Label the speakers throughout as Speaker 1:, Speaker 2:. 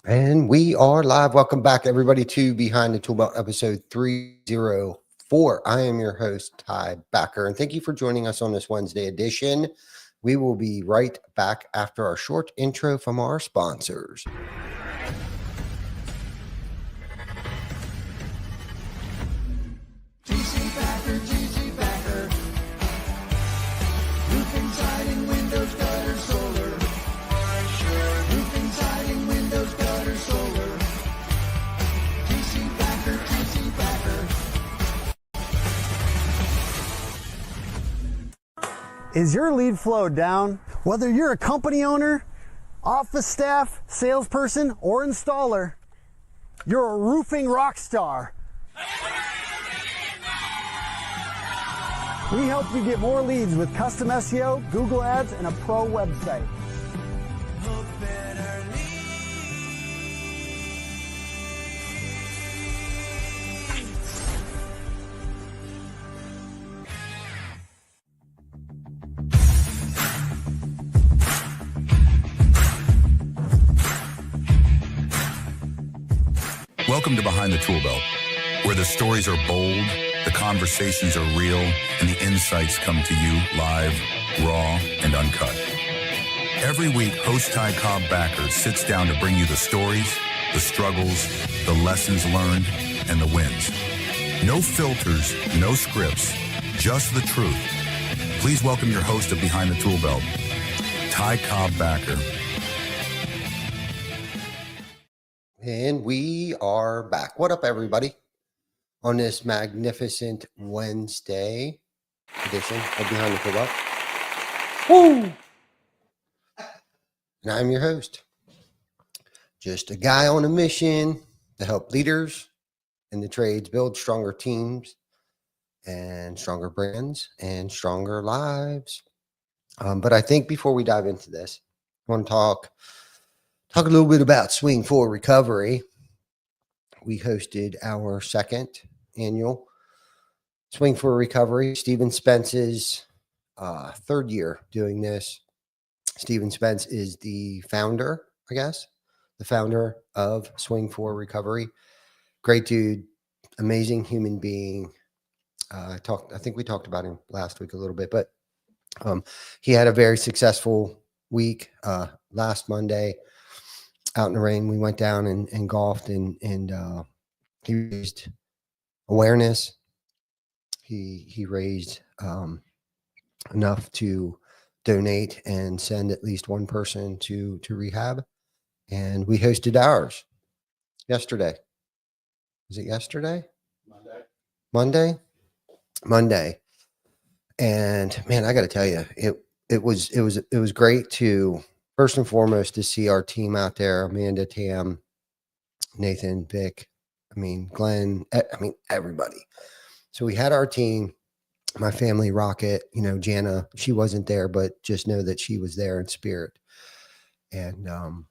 Speaker 1: And we are live. Welcome back, everybody, to Behind the ToolBelt episode 304. I am your host, Ty Backer, and thank you for joining us on this Wednesday edition. We will be right back after our short intro from our sponsors.
Speaker 2: GC Backer, GC Backer. Roofing, siding, windows, gutter, solar. Roofing, siding, windows, gutter, solar. GC Backer, GC Backer.
Speaker 3: Is your lead flow down? Whether you're a company owner, office staff, salesperson, or installer, you're a roofing rock star. We help you get more leads with custom SEO, Google Ads, and a pro website.
Speaker 4: Welcome to Behind the ToolBelt, where the stories are bold, the conversations are real, and the insights come to you live, raw, and uncut. Every week, host Cobb Backer sits down to bring you the stories, the struggles, the lessons learned, and the wins. No filters, no scripts, just the truth. Please welcome your host of Behind the ToolBelt, Cobb Backer.
Speaker 1: And we are back. What up, everybody? On this magnificent Wednesday edition of Behind the ToolBelt. Woo! And I'm your host. Just a guy on a mission to help leaders in the trades build stronger teams and stronger brands and stronger lives. But I think before we dive into this, I want to talk a little bit about Swing for Recovery. We hosted our second annual Swing for Recovery. Stephen Spence's third year doing this. Stephen Spence is the founder, the founder of Swing for Recovery. Great dude, amazing human being. I think we talked about him last week a little bit, but he had a very successful week last Monday. Out in the rain, we went down and golfed, and he raised awareness. He raised enough to donate and send at least one person to rehab, and we hosted ours yesterday. Was it yesterday? Monday. And man, I got to tell you, it was great to. First and foremost, to see our team out there, Amanda, Tam, Nathan, Vic, Glenn, everybody. So we had our team, my family, Rocket, Jana, she wasn't there, but just know that she was there in spirit. And, our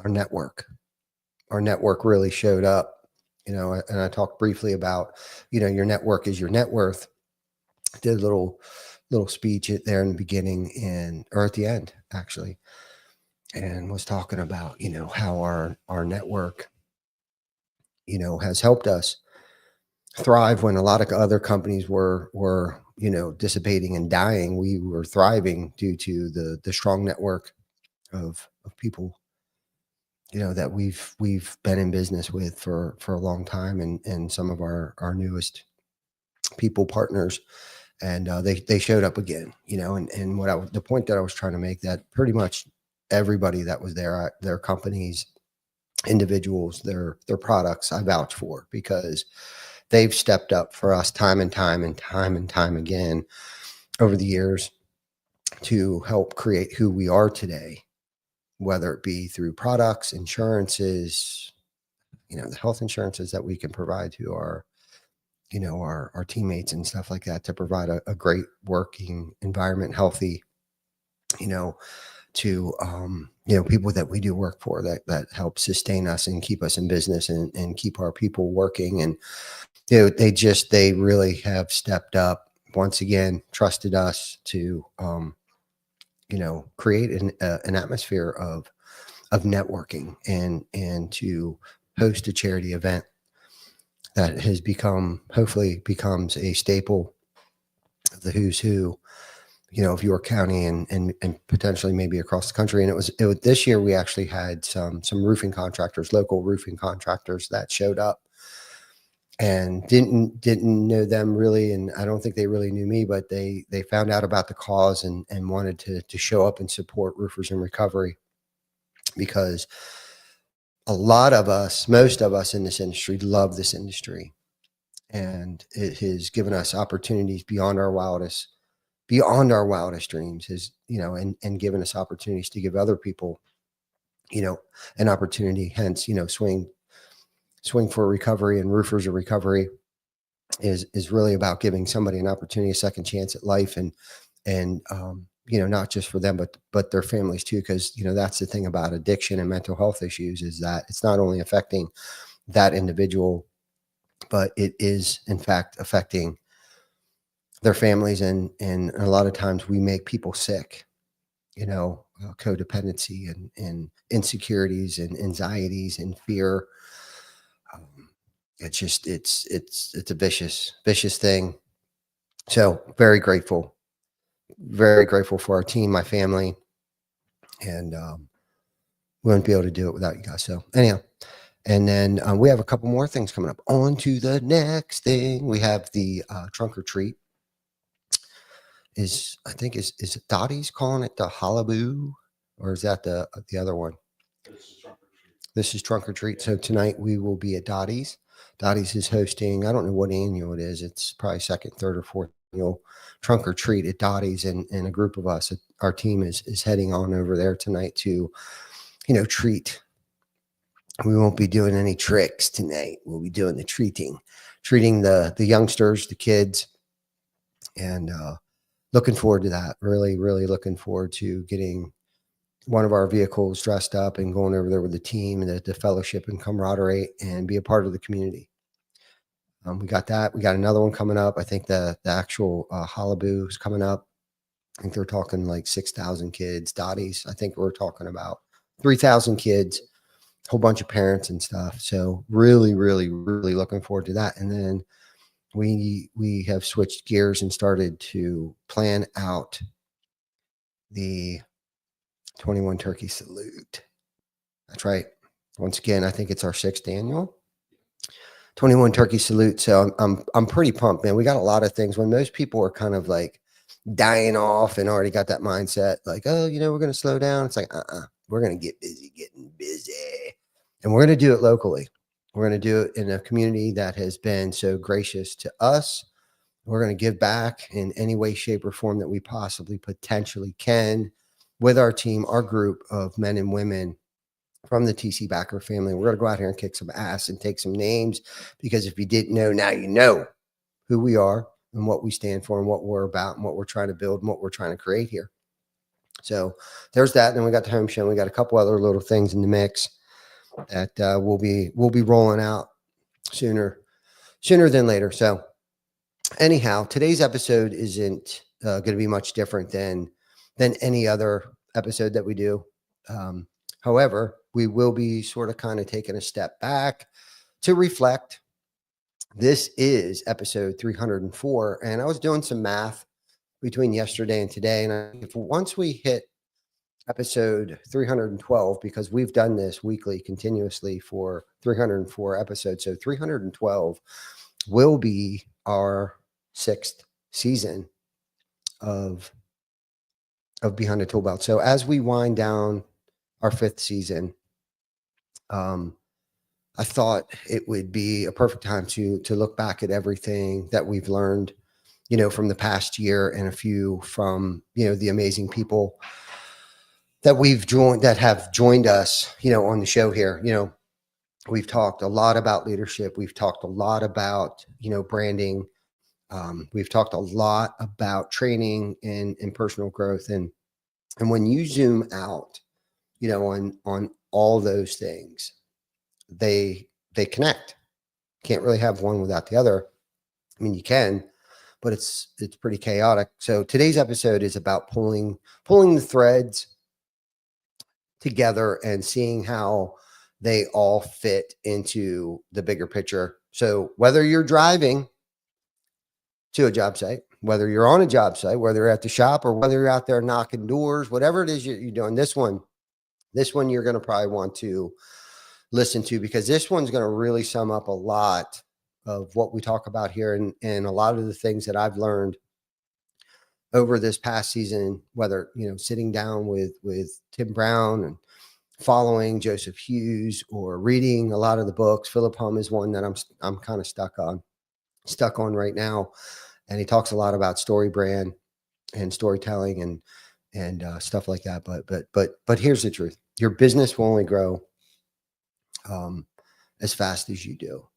Speaker 1: network really showed up, and I talked briefly about, your network is your net worth. Did a little speech there in the beginning or at the end, actually, and was talking about, how our network, has helped us thrive when a lot of other companies were, dissipating and dying. We were thriving due to the strong network of people, that we've been in business with for a long time, and some of our newest people partners. And they showed up again, and the point that I was trying to make, that pretty much everybody that was there, their companies, individuals, their products, I vouch for, because they've stepped up for us time and time again over the years to help create who we are today, whether it be through products, insurances, the health insurances that we can provide to our teammates and stuff like that, to provide a great working environment, healthy, to, people that we do work for, that help sustain us and keep us in business and keep our people working. And, they really have stepped up once again, trusted us to, create an atmosphere of of networking and to host a charity event that has hopefully becomes a staple of the who's who, of York County and potentially maybe across the country. And it was this year we actually had some roofing contractors, local roofing contractors that showed up, and didn't know them really, and I don't think they really knew me, but they found out about the cause and wanted to show up and support Roofers in Recovery, because a lot of us, most of us in this industry, love this industry, and it has given us opportunities beyond our wildest dreams, and given us opportunities to give other people, an opportunity. Hence, swing for recovery and Roofers of Recovery is really about giving somebody an opportunity, a second chance at life, and not just for them, but their families too. Because, that's the thing about addiction and mental health issues, is that it's not only affecting that individual, but it is in fact affecting their families. And a lot of times we make people sick, codependency and insecurities and anxieties and fear. It's just, it's a vicious thing. So very grateful for our team, my family, and we wouldn't be able to do it without you guys. So anyhow, and then we have a couple more things coming up. On to the next thing. We have the trunk or treat. Is it Dottie's calling it the Hullabaloo, or is that the other one? This is trunk or treat. So tonight we will be at Dottie's. Dottie's is hosting, I don't know what annual it is. It's probably second, third, or fourth annual trunk or treat at Dottie's, and a group of us, our team is heading on over there tonight to, treat. We won't be doing any tricks tonight. We'll be doing the treating the youngsters, the kids, and looking forward to that. Really, really looking forward to getting one of our vehicles dressed up and going over there with the team and the fellowship and camaraderie and be a part of the community. We got that. We got another one coming up. I think the actual Hullabaloo is coming up. I think they're talking like 6,000 kids. Dottie's, I think we're talking about 3,000 kids, a whole bunch of parents and stuff. So really, really, really looking forward to that. And then we have switched gears and started to plan out the 21 Turkey Salute. That's right. Once again, I think it's our 6th annual 21 Turkey Salute. So I'm pretty pumped, man. We got a lot of things. When most people are kind of like dying off and already got that mindset, like, oh, we're going to slow down. It's like, we're going to get busy, getting busy. And we're going to do it locally. We're going to do it in a community that has been so gracious to us. We're going to give back in any way, shape, or form that we possibly potentially can with our team, our group of men and women from the TC Backer family. We're going to go out here and kick some ass and take some names, because if you didn't know, now you know who we are and what we stand for and what we're about and what we're trying to build and what we're trying to create here. So there's that. Then we got the home show. We got a couple other little things in the mix that we'll be rolling out sooner than later. So anyhow, today's episode isn't going to be much different than any other episode that we do. However, we will be sort of kind of taking a step back to reflect. This is episode 304, and I was doing some math between yesterday and today, and once we hit episode 312, because we've done this weekly continuously for 304 episodes, so 312 will be our 6th season of Behind the Tool Belt. So as we wind down our 5th season, I thought it would be a perfect time to look back at everything that we've learned, from the past year, and a few from, the amazing people that have joined us, on the show here. We've talked a lot about leadership. We've talked a lot about, branding. We've talked a lot about training and personal growth. And when you zoom out, on all those things, they connect. Can't really have one without the other. I mean, you can, but it's pretty chaotic. So today's episode is about pulling the threads together and seeing how they all fit into the bigger picture. So whether you're driving to a job site, whether you're on a job site, whether you're at the shop, or whether you're out there knocking doors, whatever it is you're doing, this one you're going to probably want to listen to, because this one's going to really sum up a lot of what we talk about here, and a lot of the things that I've learned over this past season, whether, sitting down with Tim Brown and following Joseph Hughes, or reading a lot of the books. Philip Hum is one that I'm kind of stuck on right now. And he talks a lot about story brand and storytelling and stuff like that. But here's the truth. Your business will only grow as fast as you do.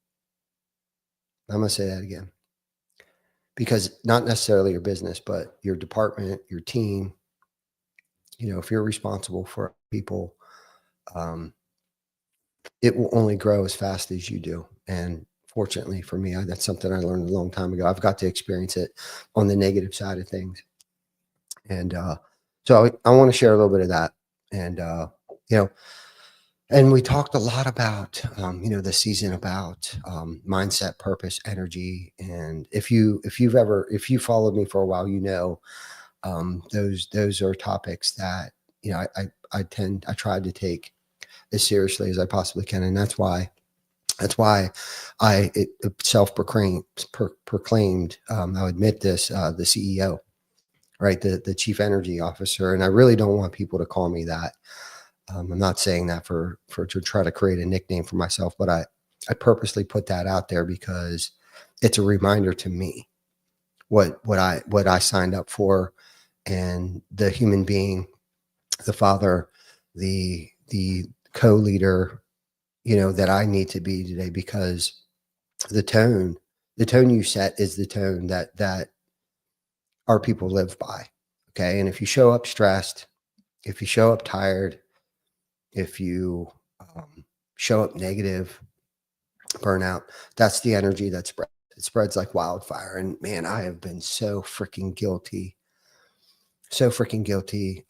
Speaker 1: I'm going to say that again, because not necessarily your business, but your department, your team, if you're responsible for people, it will only grow as fast as you do. And fortunately for me, that's something I learned a long time ago. I've got to experience it on the negative side of things. And so I want to share a little bit of that. And, and we talked a lot about, this season about mindset, purpose, energy. And if you followed me for a while, those are topics that, I tried to take as seriously as I possibly can. And that's why I self-proclaimed, I'll admit this, the CEO, right? The chief energy officer. And I really don't want people to call me that. I'm not saying that to try to create a nickname for myself, but I purposely put that out there because it's a reminder to me what I signed up for, and the human being, the father, the co-leader, that I need to be today, because the tone you set is the tone that our people live by. Okay. And if you show up stressed, if you show up tired, if you show up negative, burnout, that's the energy that spreads. It spreads like wildfire. And man, I have been so freaking guilty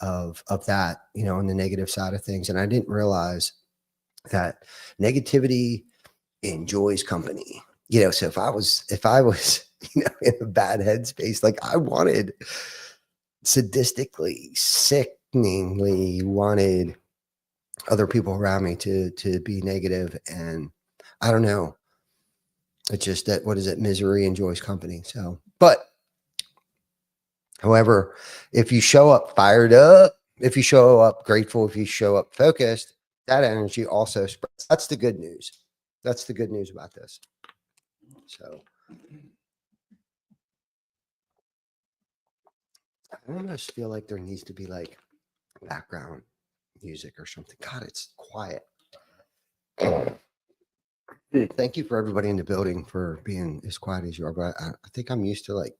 Speaker 1: of that, on the negative side of things. And I didn't realize that negativity enjoys company. So if I was, in a bad headspace, like I wanted, sadistically, sickeningly wanted other people around me to be negative. And I don't know. It's just that, what is it? Misery enjoys company. So, but however, if you show up fired up, if you show up grateful, if you show up focused, that energy also spreads. That's the good news. That's the good news about this. So I almost feel like there needs to be like background music or something. God, it's quiet. Thank you for everybody in the building for being as quiet as you are. But I think I'm used to like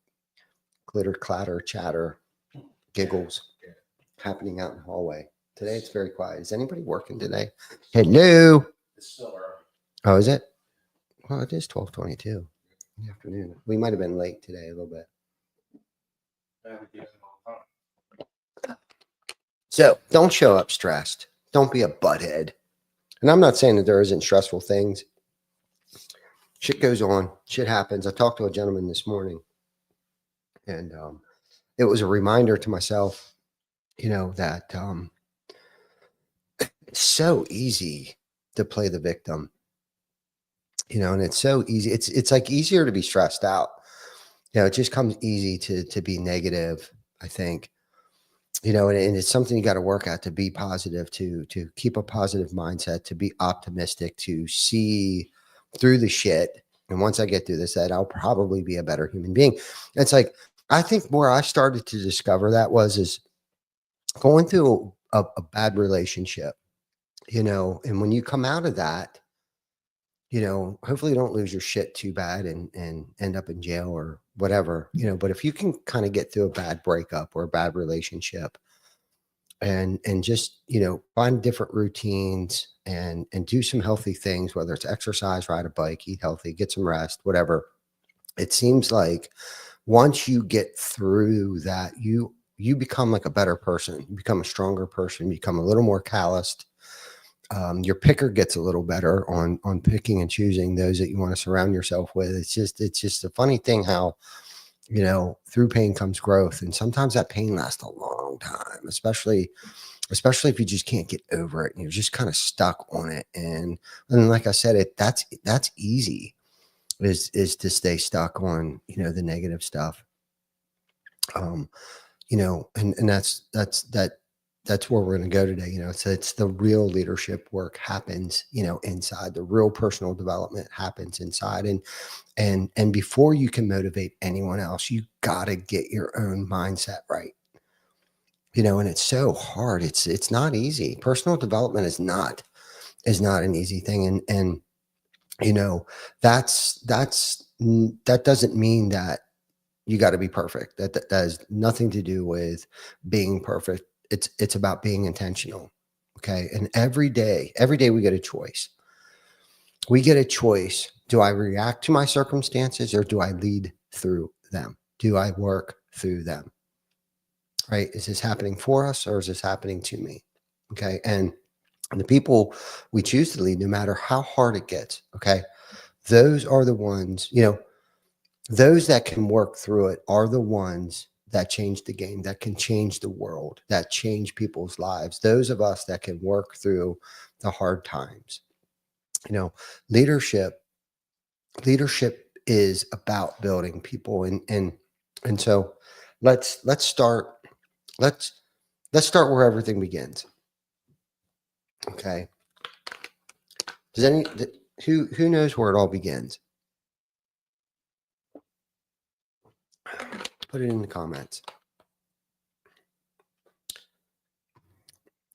Speaker 1: glitter, clatter, chatter, giggles happening out in the hallway. Today it's very quiet. Is anybody working today? Hello.
Speaker 5: It's still early.
Speaker 1: Oh, is it? Well, it is 12:22 in the afternoon. We might have been late today a little bit. So don't show up stressed. Don't be a butthead. And I'm not saying that there isn't stressful things. Shit goes on. Shit happens. I talked to a gentleman this morning, and it was a reminder to myself, that it's so easy to play the victim, and it's so easy. It's like easier to be stressed out. It just comes easy to be negative, I think, and it's something you got to work at, to be positive, to keep a positive mindset, to be optimistic, to see through the shit. And once I get through this, that I'll probably be a better human being. It's like, I think where I started to discover that is going through a bad relationship, and when you come out of that, hopefully you don't lose your shit too bad and end up in jail or whatever, but if you can kind of get through a bad breakup or a bad relationship and just, find different routines and do some healthy things, whether it's exercise, ride a bike, eat healthy, get some rest, whatever. It seems like once you get through that, you you become like a better person. You become a stronger person, you become a little more calloused. Your picker gets a little better on picking and choosing those that you want to surround yourself with. It's just a funny thing how, through pain comes growth. And sometimes that pain lasts a long time, especially if you just can't get over it and you're just kind of stuck on it. And like I said, that's easy is to stay stuck on, the negative stuff. And that's where we're going to go today. So it's the real leadership work happens, inside. The real personal development happens inside. And before you can motivate anyone else, you got to get your own mindset right. And it's so hard. It's not easy. Personal development is not an easy thing. And that doesn't mean that you got to be perfect. That has nothing to do with being perfect. It's about being intentional. Okay. And every day we get a choice. We get a choice. Do I react to my circumstances or do I lead through them? Do I work through them? Right? Is this happening for us or is this happening to me? Okay. And the people we choose to lead, no matter how hard it gets, okay, those are the ones, those that can work through it are the ones that change the game, that can change the world, that change people's lives. Those of us that can work through the hard times. Leadership is about building people. And so let's start where everything begins. Okay. Who knows where it all begins? Put it in the comments.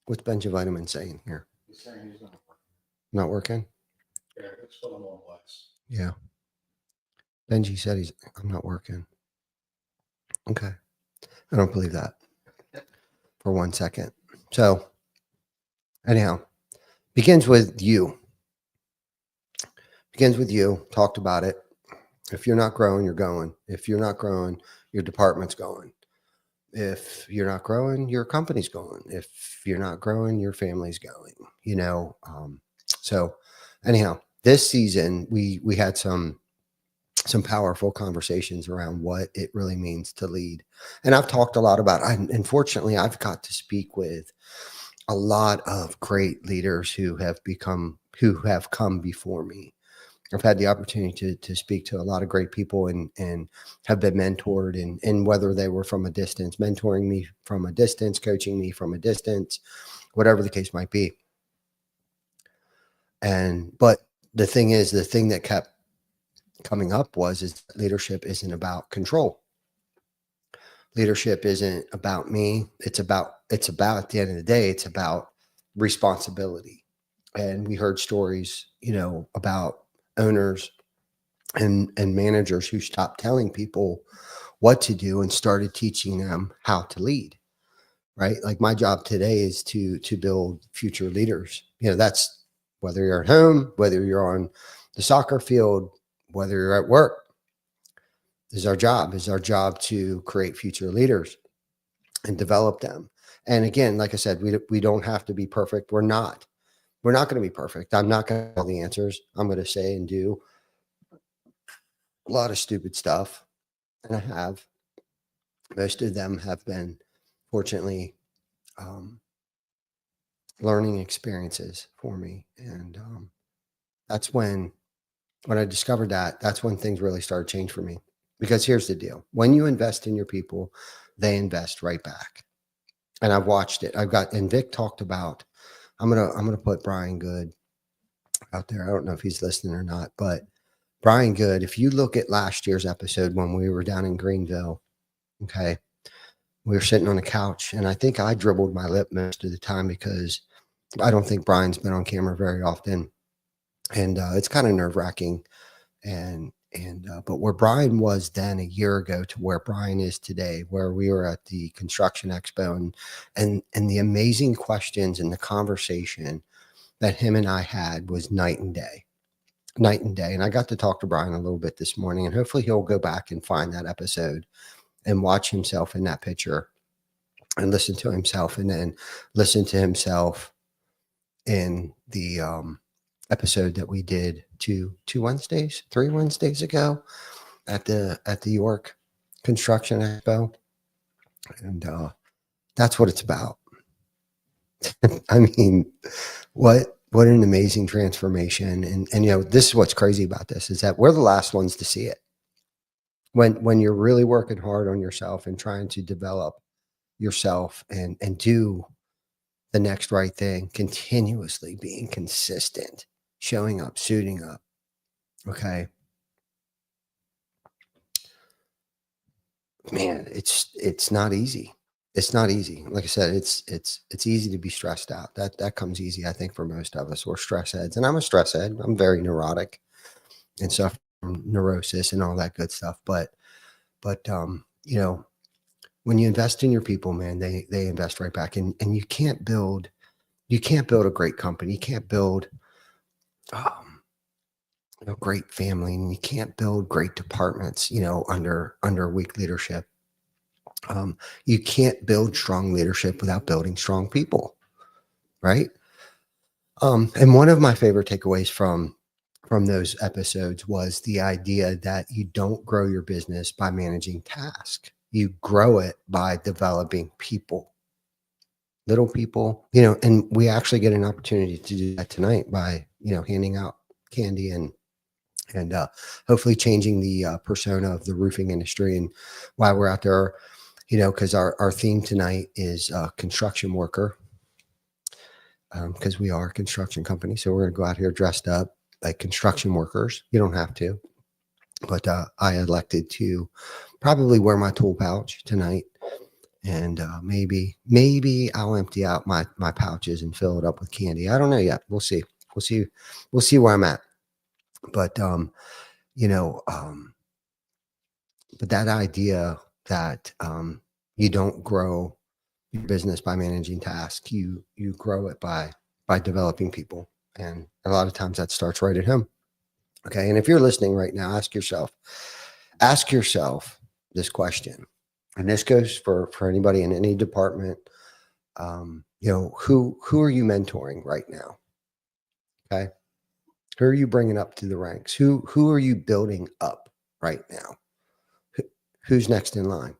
Speaker 1: What's Benjavitamin saying here?
Speaker 5: He's saying he's not working.
Speaker 1: Not working?
Speaker 5: Yeah, it's still a little less.
Speaker 1: Yeah. Benji said I'm not working. Okay. I don't believe that for 1 second. So anyhow, begins with you. Talked about it. If you're not growing, you're going. If you're not growing, your department's going. If you're not growing, your company's going. If you're not growing, your family's going, so anyhow, this season we had some powerful conversations around what it really means to lead. And I've talked a lot about, unfortunately, I've got to speak with a lot of great leaders who have come before me. I've had the opportunity to speak to a lot of great people and have been mentored, and whether they were from a distance, mentoring me from a distance, coaching me from a distance, whatever the case might be. But the thing that kept coming up is leadership isn't about control. Leadership isn't about me. It's about at the end of the day, it's about responsibility. And we heard stories, about owners and managers who stopped telling people what to do and started teaching them how to lead, right? Like my job today is to build future leaders. That's whether you're at home, whether you're on the soccer field, whether you're at work, is our job to create future leaders and develop them. And again, like I said, we don't have to be perfect. We're not going to be perfect. I'm not going to have all the answers. I'm going to say and do a lot of stupid stuff. And I have. Most of them have been, fortunately, learning experiences for me. And that's when I discovered that's when things really started to change for me. Because here's the deal. When you invest in your people, they invest right back. And I've watched it. And Vic talked about, I'm gonna put Brian Good out there. I don't know if he's listening or not, but Brian Good, if you look at last year's episode when we were down in Greenville, okay, we were sitting on the couch, and I think I dribbled my lip most of the time because I don't think Brian's been on camera very often, and it's kind of nerve-wracking. But where Brian was then a year ago to where Brian is today, where we were at the construction expo and the amazing questions and the conversation that him and I had was night and day. And I got to talk to Brian a little bit this morning, and hopefully he'll go back and find that episode and watch himself in that picture and listen to himself, and then listen to himself in the episode that we did 3 Wednesdays ago at the York Construction Expo. And that's what it's about. I mean, what an amazing transformation. And you know, this is what's crazy about this, is that we're the last ones to see it. When you're really working hard on yourself and trying to develop yourself and do the next right thing, continuously being consistent, showing up, suiting up. Okay. Man, it's not easy. It's not easy. Like I said, it's easy to be stressed out. That comes easy, I think, for most of us. We're stress heads, and I'm a stress head. I'm very neurotic and suffer from neurosis and all that good stuff. But you know, when you invest in your people, man, they invest right back. And you can't build a great company. You can't build a great family, and you can't build great departments, you know, under weak leadership. You can't build strong leadership without building strong people, right? And one of my favorite takeaways from those episodes was the idea that you don't grow your business by managing tasks. You grow it by developing people, little people, you know, and we actually get an opportunity to do that tonight by, you know, handing out candy and hopefully changing the persona of the roofing industry. And while we're out there, you know, because our theme tonight is construction worker, because we are a construction company. So we're going to go out here dressed up like construction workers. You don't have to, but I elected to probably wear my tool pouch tonight. And maybe I'll empty out my pouches and fill it up with candy. I don't know yet. We'll see. We'll see where I'm at. But you know, but that idea that you don't grow your business by managing tasks, you grow it by developing people. And a lot of times that starts right at home. Okay. And if you're listening right now, ask yourself this question. And this goes for anybody in any department. You know, who are you mentoring right now? Okay. Who are you bringing up to the ranks? Who are you building up right now? Who's next in line?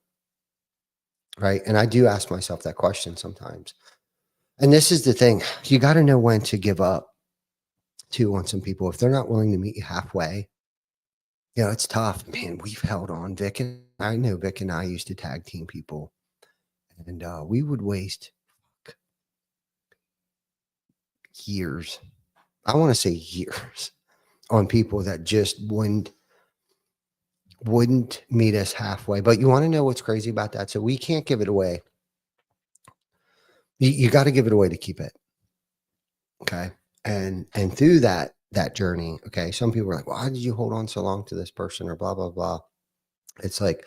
Speaker 1: Right. And I do ask myself that question sometimes. And this is the thing, you got to know when to give up on some people. If they're not willing to meet you halfway, you know, it's tough, man. We've held on. Vic and I used to tag team people, and we would waste years. I want to say years on people that just wouldn't meet us halfway. But you want to know what's crazy about that? So we can't give it away. You got to give it away to keep it. Okay. And through that journey, okay, some people are like, why did you hold on so long to this person, or blah, blah, blah. It's like,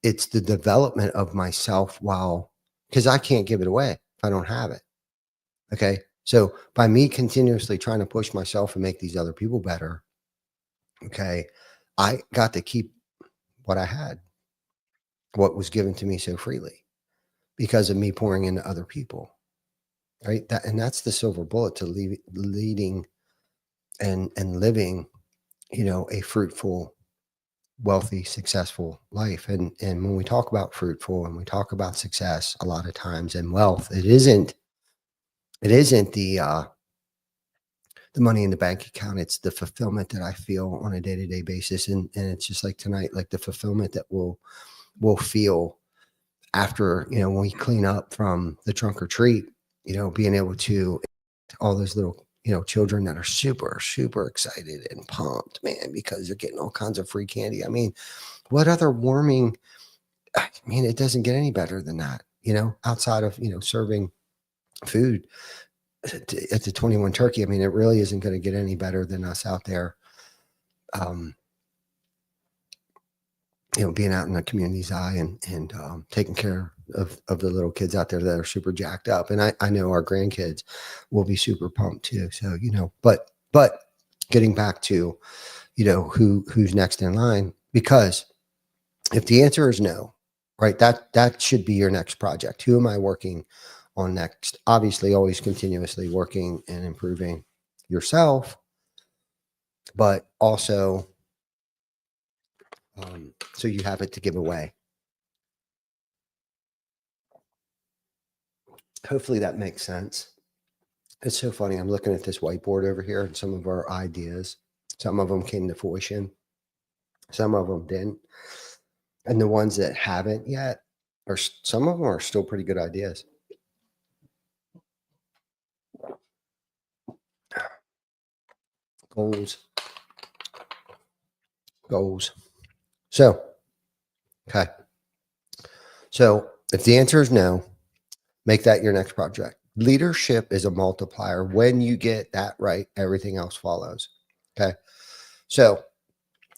Speaker 1: it's the development of myself because I can't give it away if I don't have it. Okay. So by me continuously trying to push myself and make these other people better, okay, I got to keep what I had, what was given to me so freely because of me pouring into other people. Right. And that's the silver bullet to leading and living, you know, a fruitful, wealthy, successful life. And when we talk about fruitful and we talk about success, a lot of times, and wealth, it isn't the money in the bank account. It's the fulfillment that I feel on a day-to-day basis. And it's just like tonight, like the fulfillment that we'll feel after, you know, when we clean up from the trunk or treat, you know, being able to all those little, you know, children that are super, super excited and pumped, man, because they're getting all kinds of free candy. I mean, what other warming? I mean, it doesn't get any better than that, you know, outside of, you know, serving food at the 21 Turkey. I mean, it really isn't going to get any better than us out there. You know, being out in the community's eye and taking care of the little kids out there that are super jacked up. And I know our grandkids will be super pumped too. So, you know, but getting back to, you know, who's next in line, because if the answer is no, right? That should be your next project. Who am I working on next? Obviously, always continuously working and improving yourself, but also so you have it to give away. Hopefully that makes sense. It's so funny. I'm looking at this whiteboard over here and some of our ideas. Some of them came to fruition. Some of them didn't. And the ones that haven't yet, or some of them are still pretty good ideas. Goals. So, okay. So if the answer is no, make that your next project. Leadership is a multiplier. When you get that right, everything else follows. Okay. So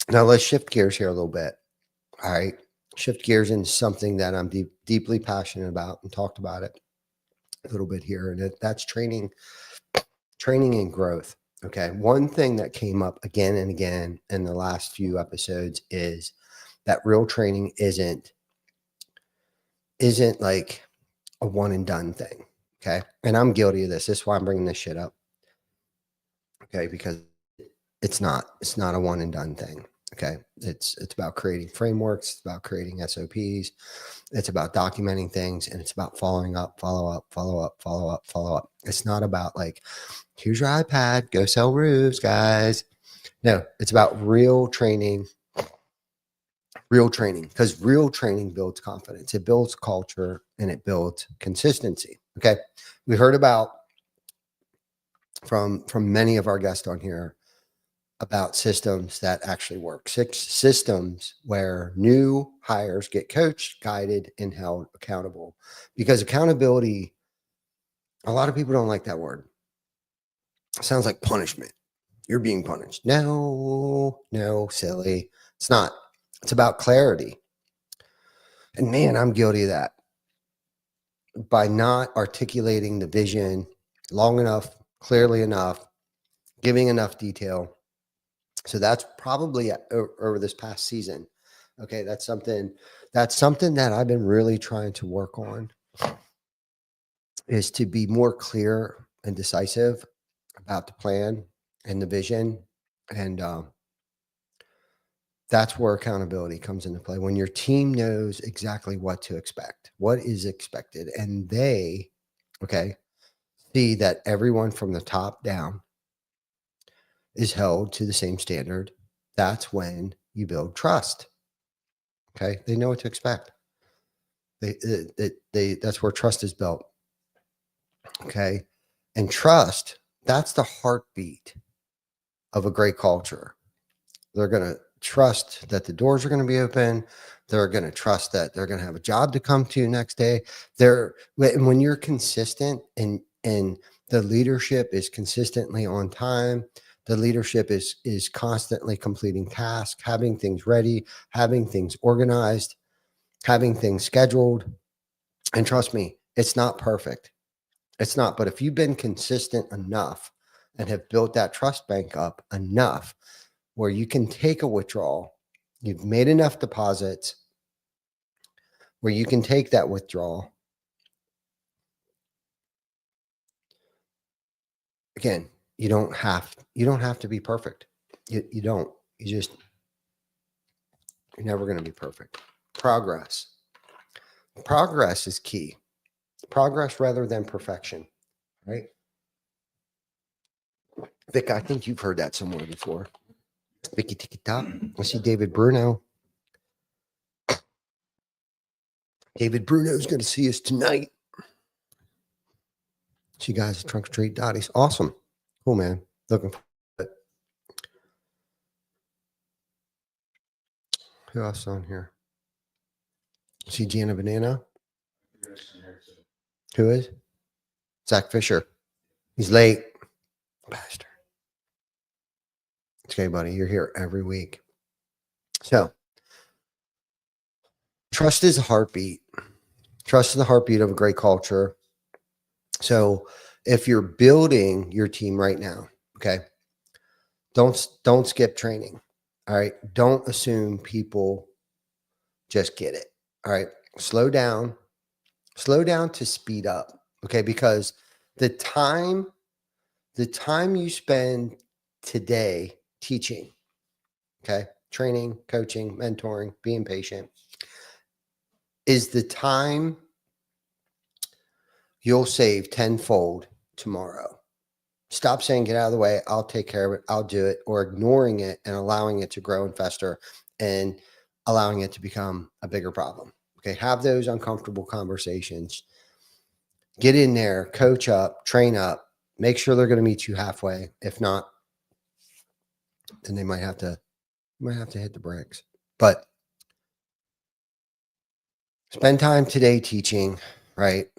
Speaker 1: now let's shift gears here a little bit. All right. Shift gears into something that I'm deeply passionate about and talked about it a little bit here. And that's training and growth. Okay. One thing that came up again and again in the last few episodes is that real training isn't like a one and done thing. Okay. And I'm guilty of this. This is why I'm bringing this shit up. Okay. Because it's not a one and done thing. Okay. It's about creating frameworks. It's about creating SOPs. It's about documenting things, and it's about following up, follow up. It's not about like, here's your iPad, go sell roofs, guys. No, it's about real training, because real training builds confidence. It builds culture, and it builds consistency. Okay. We heard about from many of our guests on here about systems that actually work. 6 systems where new hires get coached, guided, and held accountable. Because accountability, a lot of people don't like that word. It sounds like punishment. You're being punished. No, silly. It's not. It's about clarity. And man, I'm guilty of that. By not articulating the vision long enough, clearly enough, giving enough detail. So that's probably over this past season. Okay. That's something that I've been really trying to work on, is to be more clear and decisive about the plan and the vision. And that's where accountability comes into play. When your team knows exactly what to expect, what is expected, and they, see that everyone from the top down is held to the same standard, that's when you build trust. Okay. They know what to expect. That's where trust is built. Okay. And trust, that's the heartbeat of a great culture. They're going to trust that the doors are going to be open. They're going to trust that they're going to have a job to come to next day. When you're consistent and the leadership is consistently on time, the leadership is constantly completing tasks, having things ready, having things organized, having things scheduled. And trust me, it's not perfect. It's not. But if you've been consistent enough and have built that trust bank up enough where you can take a withdrawal, you've made enough deposits where you can take that withdrawal. Again, you don't have to be perfect. You don't. You're never going to be perfect. Progress is key. Progress rather than perfection, right? Vic, I think you've heard that somewhere before. Vicky Tiki Top. I see David Bruno. David Bruno's going to see us tonight. See you guys at Trunk or Treat Dottie's. Awesome. Cool, man. Looking for it. Who else on here? See Gianna Banana? Who is? Zach Fisher. He's late. Bastard. It's okay, buddy. You're here every week. So, trust is a heartbeat. Trust is the heartbeat of a great culture. So, if you're building your team right now, don't skip training. All right. Don't assume people just get it. All right. slow down to speed up. Okay. Because the time you spend today teaching, okay, training, coaching, mentoring, being patient, is the time you'll save tenfold tomorrow. Stop saying, get out of the way, I'll take care of it, I'll do it, or ignoring it and allowing it to grow and fester and allowing it to become a bigger problem. Okay. Have those uncomfortable conversations. Get in there, coach up, train up, make sure they're going to meet you halfway. If not, then they might have to hit the brakes. But spend time today teaching, right?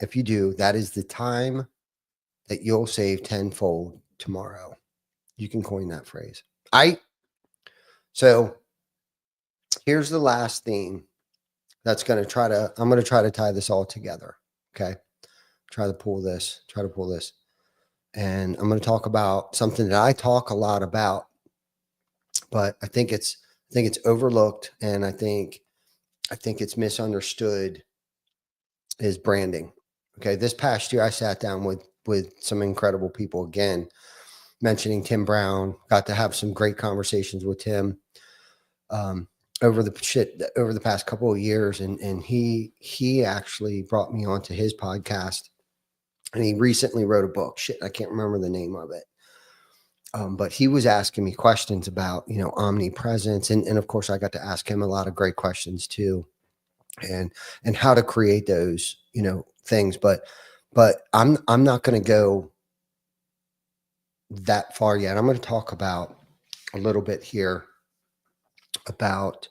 Speaker 1: If you do, that is the time that you'll save tenfold tomorrow. You can coin that phrase. So here's the last thing that's going to I'm going to try to tie this all together. Okay. Try to pull this. And I'm going to talk about something that I talk a lot about, but I think it's overlooked. And I think it's misunderstood, is branding. Okay. This past year, I sat down with some incredible people again, mentioning Tim Brown, got to have some great conversations with Tim over the past couple of years. And he actually brought me onto his podcast, and he recently wrote a book. I can't remember the name of it. But he was asking me questions about, omnipresence. And of course I got to ask him a lot of great questions too, and how to create those, things. But I'm not going to go that far yet. I'm going to talk about a little bit here about,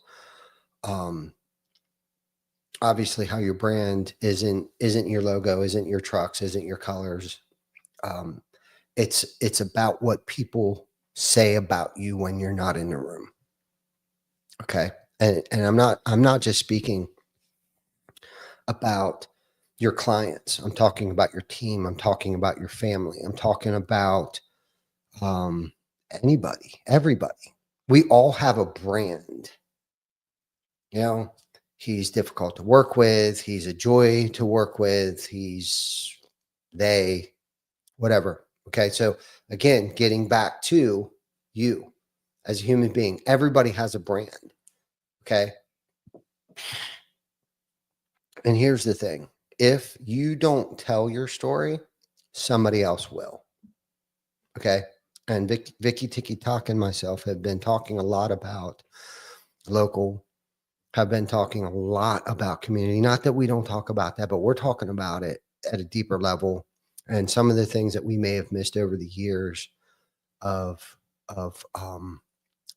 Speaker 1: obviously how your brand isn't your logo, isn't your trucks, isn't your colors. It's about what people say about you when you're not in the room. Okay. And I'm not just speaking about your clients. I'm talking about your team. I'm talking about your family. I'm talking about everybody. We all have a brand. He's difficult to work with. He's a joy to work with. Whatever. Okay. So again, getting back to you as a human being, everybody has a brand. Okay. And here's the thing. If you don't tell your story, somebody else will. Okay. And Vicky Tiki Talk and myself have been talking a lot about local, have been talking a lot about community. Not that we don't talk about that, but we're talking about it at a deeper level. And some of the things that we may have missed over the years of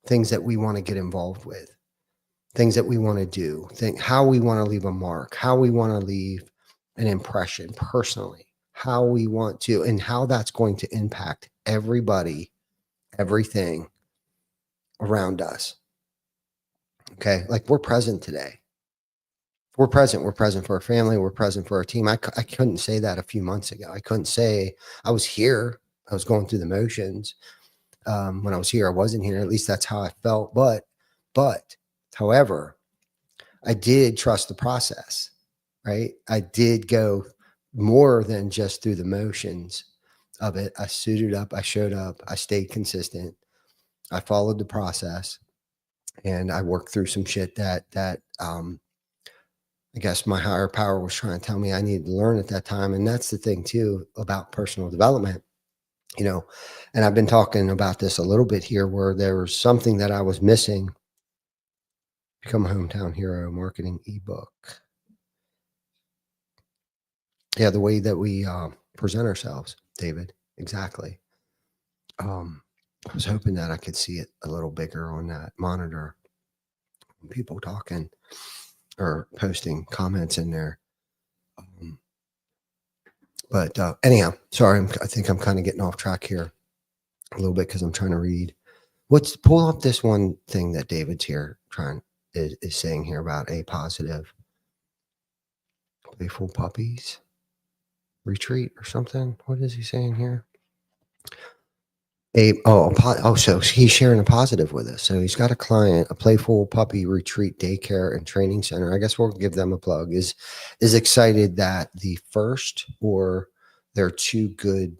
Speaker 1: things that we want to get involved with, things that we want to do, how we want to leave a mark, how we want to leave an impression personally, how we want to, and how that's going to impact everybody, everything around us. Okay. Like, we're present today. We're present for our family. We're present for our team. I couldn't say that a few months ago. I couldn't say I was here. I was going through the motions. When I was here, I wasn't here. At least that's how I felt. But however, I did trust the process, right? I did go more than just through the motions of it. I suited up. I showed up. I stayed consistent. I followed the process, and I worked through some shit that I guess my higher power was trying to tell me I needed to learn at that time. And that's the thing too about personal development, and I've been talking about this a little bit here, where there was something that I was missing. Become a Hometown Hero marketing ebook. Yeah. The way that we present ourselves, David. Exactly. I was hoping that I could see it a little bigger on that monitor. People talking or posting comments in there. But anyhow, sorry, I think I'm kind of getting off track here a little bit because I'm trying to read. Pull up this one thing that David's here is saying here about a positive playful puppies retreat or something. What is he saying here? So he's sharing a positive with us. So he's got a client, a playful puppy retreat daycare and training center. I guess we'll give them a plug. Is excited that the first or their two Good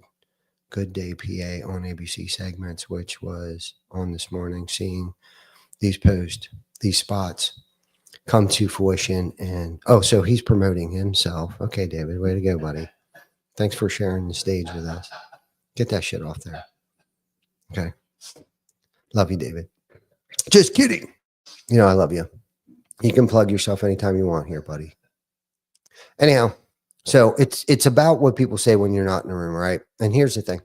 Speaker 1: Day PA on ABC segments, which was on this morning, seeing these posts, these spots come to fruition. And so he's promoting himself. Okay, David, way to go, buddy. Thanks for sharing the stage with us. Get that shit off there. Okay. Love you, David. Just kidding. You know, I love you. You can plug yourself anytime you want here, buddy. Anyhow, so it's about what people say when you're not in the room, right? And here's the thing.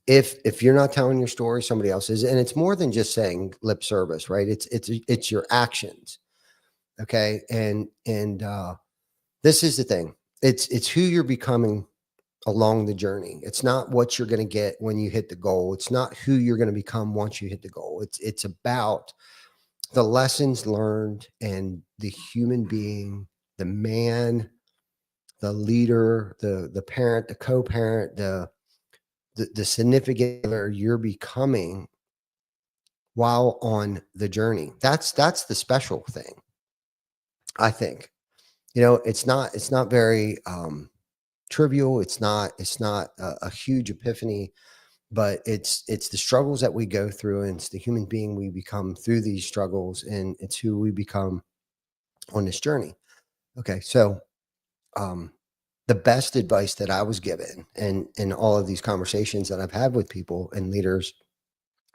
Speaker 1: If you're not telling your story, somebody else is, and it's more than just saying lip service, right? It's your actions. Okay. And this is the thing. It's who you're becoming along the journey. It's not what you're going to get when you hit the goal. It's not who you're going to become once you hit the goal. It's about the lessons learned and the human being, the man, the leader, the parent, the co-parent, the significant other you're becoming while on the journey. That's the special thing. I think, it's not very trivial. It's not a huge epiphany, but it's the struggles that we go through, and it's the human being we become through these struggles, and it's who we become on this journey. Okay. So, the best advice that I was given and in all of these conversations that I've had with people and leaders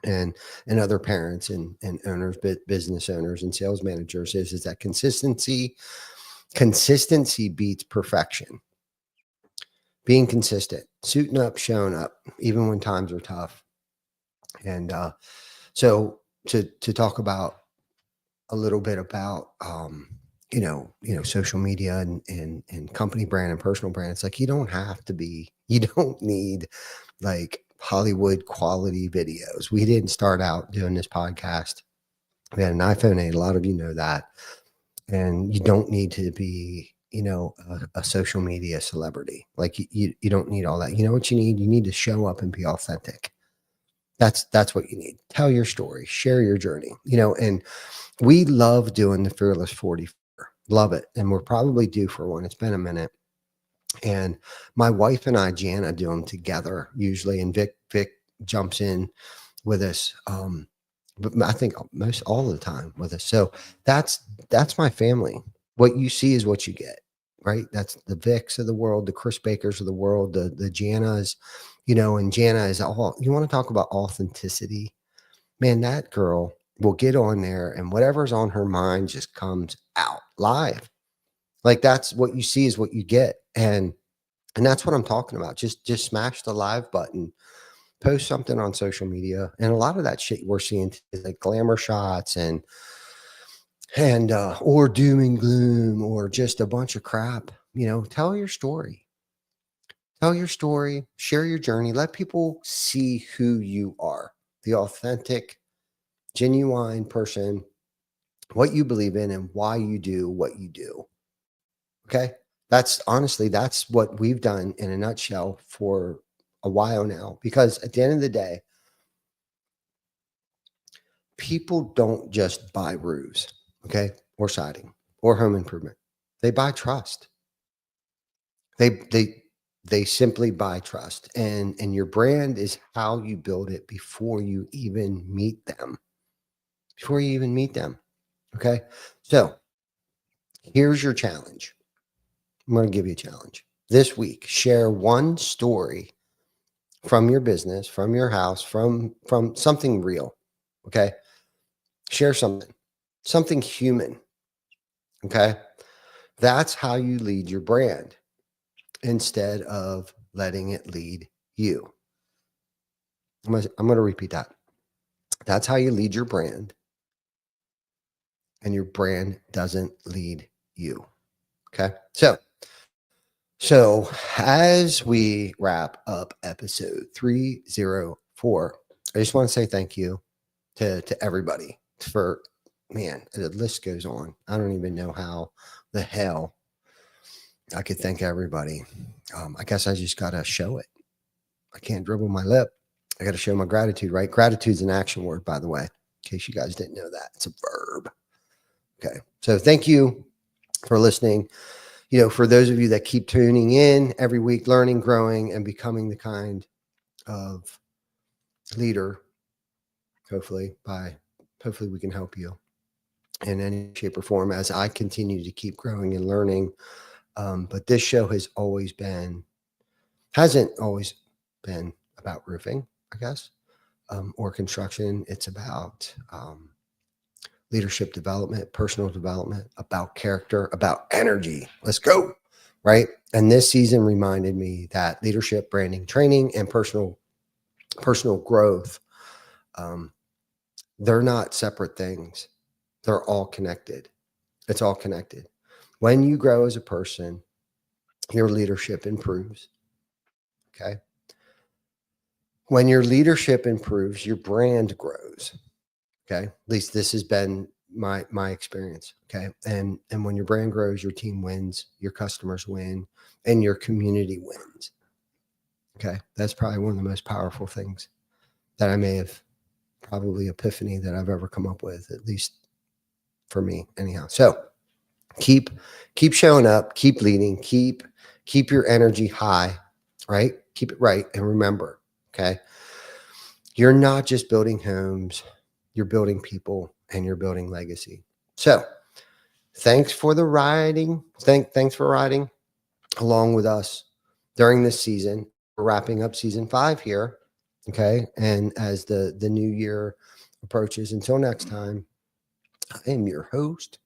Speaker 1: and other parents and owners, business owners and sales managers is that consistency beats perfection. Being consistent, suiting up, showing up, even when times are tough. And so to talk about a little bit about social media and company brand and personal brand, it's like you don't need like Hollywood quality videos. We didn't start out doing this podcast. We had an iPhone 8. A lot of you know that. And you don't need to be, a social media celebrity. Like you don't need all that. You know what you need? You need to show up and be authentic. That's what you need. Tell your story, share your journey, and we love doing the Fearless 44. Love it. And we're probably due for one. It's been a minute. And my wife and I, Jana, do them together usually. And Vic jumps in with us. But I think most all the time with us. So that's my family. What you see is what you get, right? That's the Vics of the world, the Chris Bakers of the world, the Janas, and Jana is all, you want to talk about authenticity, man, that girl will get on there and whatever's on her mind just comes out live. Like that's what you see is what you get. And that's what I'm talking about. Just smash the live button, post something on social media. And a lot of that shit we're seeing is like glamour shots and or doom and gloom or just a bunch of crap. Tell your story. Tell your story, share your journey, let people see who you are, the authentic, genuine person, what you believe in and why you do what you do. Okay. That's what we've done in a nutshell for a while now, because at the end of the day, people don't just buy roofs, okay, or siding or home improvement. They buy trust. They simply buy trust, and your brand is how you build it before you even meet them. Okay. So here's your challenge. I'm going to give you a challenge this week. Share one story from your business, from your house, from something real. Okay. Share something human. Okay. That's how you lead your brand instead of letting it lead you. I'm going to repeat that. That's how you lead your brand, and your brand doesn't lead you. Okay. So as we wrap up episode 304, I just want to say thank you to everybody for, man, the list goes on. I don't even know how the hell I could thank everybody. I guess I just got to show it. I can't dribble my lip. I got to show my gratitude, right? Gratitude's an action word, by the way, in case you guys didn't know that. It's a verb. Okay. So thank you for listening. You know, for those of you that keep tuning in every week, learning, growing, and becoming the kind of leader, hopefully we can help you in any shape or form as I continue to keep growing and learning. But this show hasn't always been about roofing, I guess, or construction. It's about leadership development, personal development, about character, about energy. Let's go. Right. And this season reminded me that leadership, branding, training, and personal growth, they're not separate things. They're all connected. It's all connected. When you grow as a person, your leadership improves. Okay. When your leadership improves, your brand grows. Okay. At least this has been my experience. Okay. And when your brand grows, your team wins, your customers win, and your community wins. Okay. That's probably one of the most powerful things that I may have probably epiphany that I've ever come up with, at least for me anyhow. So keep showing up, keep leading, keep your energy high, right? Keep it right. And remember, okay, you're not just building homes, you're building people and you're building legacy. So thanks for the riding. Thanks for riding along with us during this season. We're wrapping up season 5 here. Okay. And as the new year approaches, until next time, I am your host,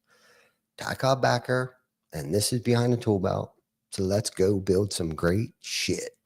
Speaker 1: Cobb, and this is Behind the Tool Belt. So let's go build some great shit.